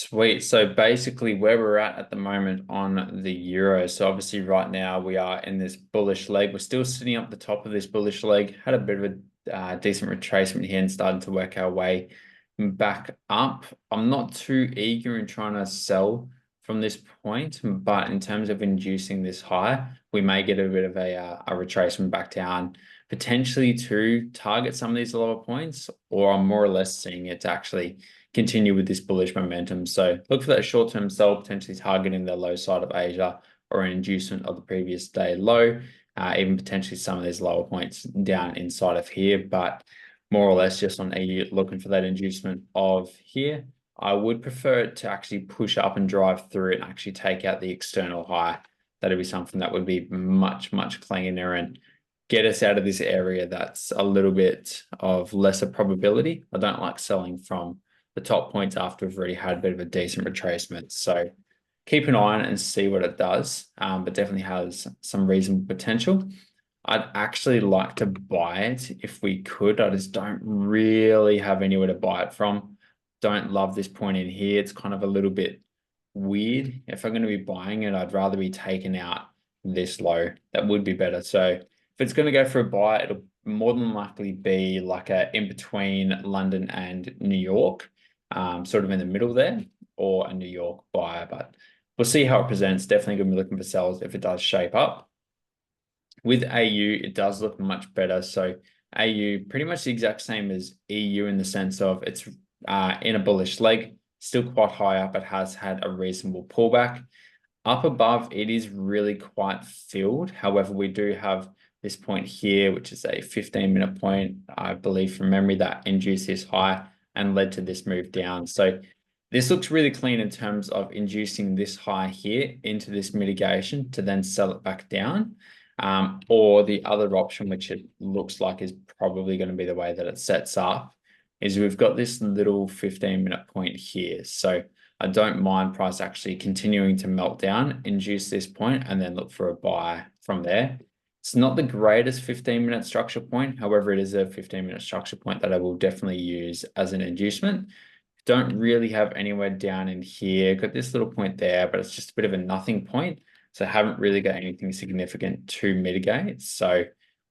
Sweet. So basically where we're at the moment on the euro. So obviously right now we are in this bullish leg. We're still sitting up the top of this bullish leg. Had a bit of a decent retracement here and starting to work our way back up. I'm not too eager in trying to sell from this point, but in terms of inducing this high, we may get a bit of a retracement back down, potentially to target some of these lower points, or I'm more or less seeing it to actually continue with this bullish momentum. So look for that short-term sell, potentially targeting the low side of Asia or an inducement of the previous day low, even potentially some of these lower points down inside of here, but more or less just on EU looking for that inducement of here. I would prefer it to actually push up and drive through it and actually take out the external high. That'd be something that would be much, much cleaner and get us out of this area that's a little bit of lesser probability. I don't like selling from the top points after we've already had a bit of a decent retracement. So keep an eye on it and see what it does, but definitely has some reasonable potential. I'd actually like to buy it if we could. I just don't really have anywhere to buy it from. Don't love this point in here. It's kind of a little bit weird. If I'm going to be buying it, I'd rather be taken out this low. That would be better. So if it's going to go for a buy, it'll more than likely be like a in between London and New York, sort of in the middle there, or a New York buyer. But we'll see how it presents. Definitely going to be looking for sells if it does shape up. With AU, it does look much better. So AU, pretty much the exact same as EU in the sense of it's in a bullish leg, still quite high up. It has had a reasonable pullback. Up above, it is really quite filled. However, we do have this point here, which is a 15-minute point, I believe from memory, that induced this high and led to this move down. So this looks really clean in terms of inducing this high here into this mitigation to then sell it back down. Or the other option, which it looks like is probably going to be the way that it sets up, is we've got this little 15-minute point here. So I don't mind price actually continuing to melt down, induce this point, and then look for a buy from there. It's not the greatest 15-minute structure point. However, it is a 15-minute structure point that I will definitely use as an inducement. Don't really have anywhere down in here. Got this little point there, but it's just a bit of a nothing point. So I haven't really got anything significant to mitigate. So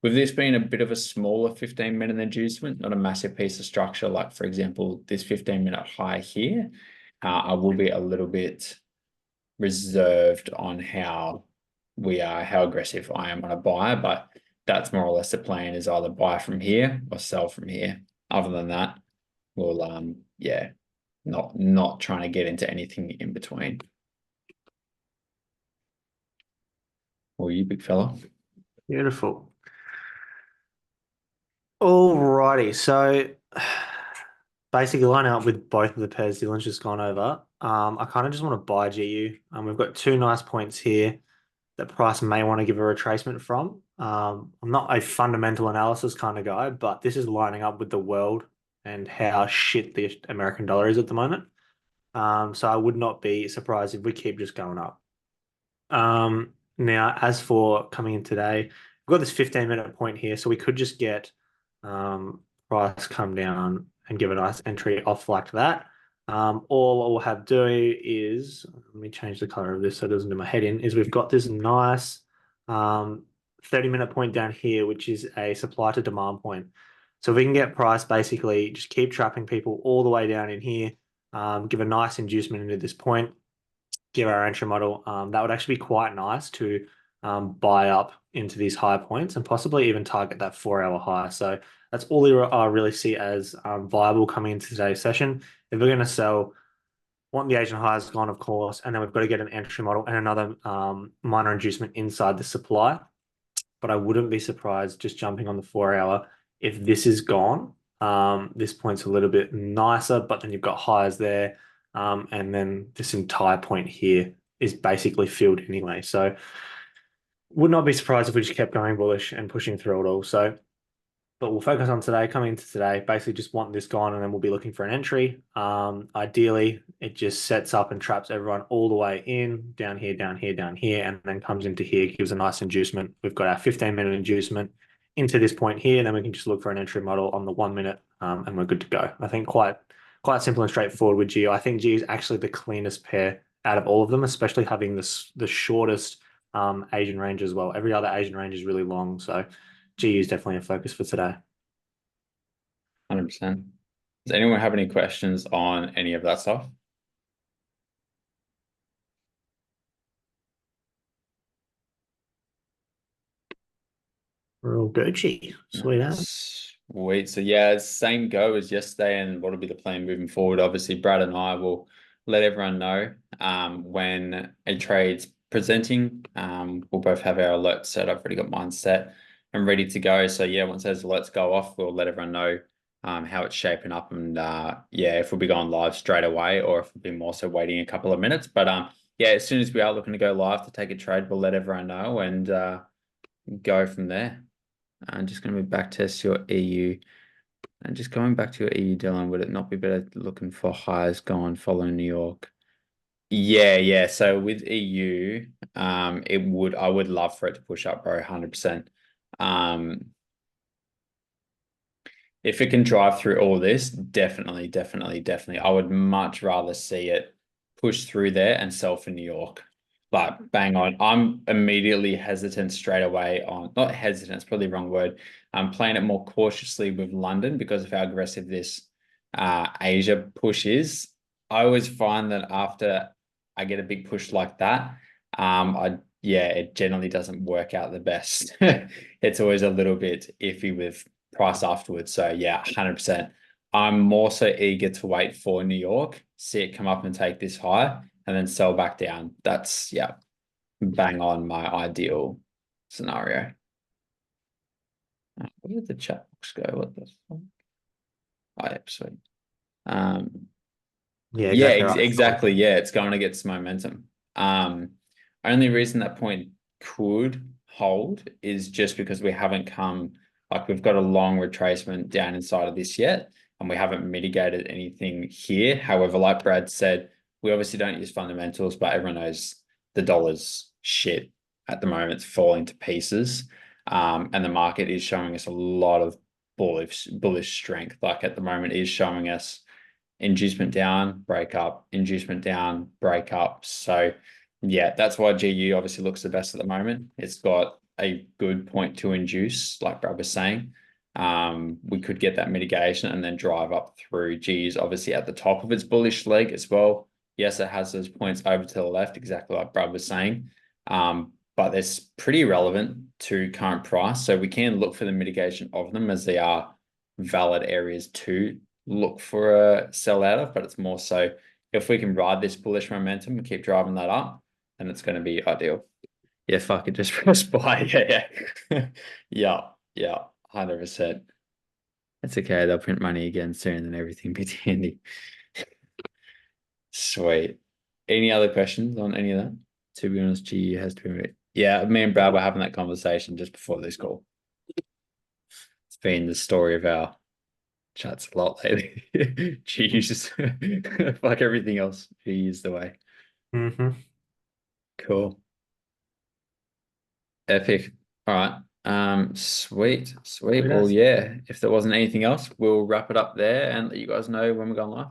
with this being a bit of a smaller 15-minute inducement, not a massive piece of structure, like for example, this 15-minute high here, I will be a little bit reserved on how aggressive I am on a buy, but that's more or less the plan, is either buy from here or sell from here. Other than that, we'll yeah, not trying to get into anything in between. Or you, big fella? Beautiful. Alrighty, so basically lining up with both of the pairs Dylan's just gone over. I kind of just want to buy GU. We've got two nice points here that price may want to give a retracement from. I'm not a fundamental analysis kind of guy, but this is lining up with the world and how shit the American dollar is at the moment. So I would not be surprised if we keep just going up. Now, as for coming in today, we've got this 15-minute point here, so we could just get price come down and give a nice entry off like that. All we'll have to do is, let me change the color of this so it doesn't do my head in, is we've got this nice 30-minute point down here, which is a supply to demand point. So if we can get price basically just keep trapping people all the way down in here, give a nice inducement into this point, give our entry model, that would actually be quite nice to buy up into these high points and possibly even target that 4-hour high. So that's all I really see as viable coming into today's session. If we're going to sell, want the Asian highs gone, of course, and then we've got to get an entry model and another minor inducement inside the supply. But I wouldn't be surprised just jumping on the 4-hour if this is gone. This point's a little bit nicer, but then you've got highs there. And then this entire point here is basically filled anyway. So would not be surprised if we just kept going bullish and pushing through it all. So, but we'll focus on today, coming into today, basically just want this gone and then we'll be looking for an entry. Ideally, it just sets up and traps everyone all the way in, down here, down here, down here, and then comes into here, gives a nice inducement. We've got our 15-minute inducement into this point here, and then we can just look for an entry model on the 1 minute, and we're good to go. I think quite quite simple and straightforward with GU. I think GU is actually the cleanest pair out of all of them, especially having the shortest Asian range as well. Every other Asian range is really long, so GU is definitely a focus for today. 100%. Does anyone have any questions on any of that stuff? Real Gucci. Sweet as. Sweet. So yeah, same go as yesterday, and what'll be the plan moving forward? Obviously, Brad and I will let everyone know when a trade's presenting. We'll both have our alerts set. I've already got mine set and ready to go. So yeah, once those alerts go off, we'll let everyone know how it's shaping up, and yeah, if we'll be going live straight away or if we'll be more so waiting a couple of minutes. But yeah, as soon as we are looking to go live to take a trade, we'll let everyone know and go from there. I'm just going to back test your EU. And just going back to your EU, Dylan, would it not be better looking for highs going following New York? Yeah, yeah. So with EU, I would love for it to push up, bro, 100%. If it can drive through all this, definitely, definitely, definitely. I would much rather see it push through there and sell for New York. Like bang on. I'm immediately hesitant straight away on, not hesitant, it's probably the wrong word. I'm playing it more cautiously with London because of how aggressive this Asia push is. I always find that after I get a big push like that, yeah, it generally doesn't work out the best. It's always a little bit iffy with price afterwards. So yeah, 100%. I'm more so eager to wait for New York, see it come up and take this high, and then sell back down. That's, yeah, bang on my ideal scenario. Where did the chat box go? What the fuck? Oh, yeah, sweet. Yeah, Yeah, exactly right. exactly. Yeah, it's going to get some momentum. Only reason that point could hold is just because we haven't come, like we've got a long retracement down inside of this yet, and we haven't mitigated anything here. However, like Brad said, we obviously don't use fundamentals, but everyone knows the dollar's shit at the moment. It's falling to pieces. And the market is showing us a lot of bullish strength. Like at the moment is showing us inducement down, break up, inducement down, break up. So yeah, that's why GU obviously looks the best at the moment. It's got a good point to induce, like Brad was saying. We could get that mitigation and then drive up through. GU's obviously at the top of its bullish leg as well. Yes, it has those points over to the left, exactly like Brad was saying. But they're pretty relevant to current price. So we can look for the mitigation of them as they are valid areas to look for a sell out of, but it's more so if we can ride this bullish momentum and keep driving that up, then it's going to be ideal. Yeah, fuck it, just press buy. Yeah, yeah. Yeah, yeah, 100%. It's okay, they'll print money again soon and everything be handy. Sweet. Any other questions on any of that? To be honest, GE has to be. Yeah, me and Brad were having that conversation just before this call. It's been the story of our chats a lot lately. Jeez. Fuck everything else. Jeez the way. Mm-hmm. Cool. Epic. All right. Sweet. Sweet. Sweet Well, as. yeah. If there wasn't anything else, we'll wrap it up there and let you guys know when we're going live.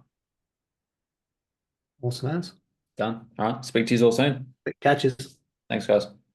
Awesome as. Done. All right. Speak to you all soon. Catches. Thanks, guys.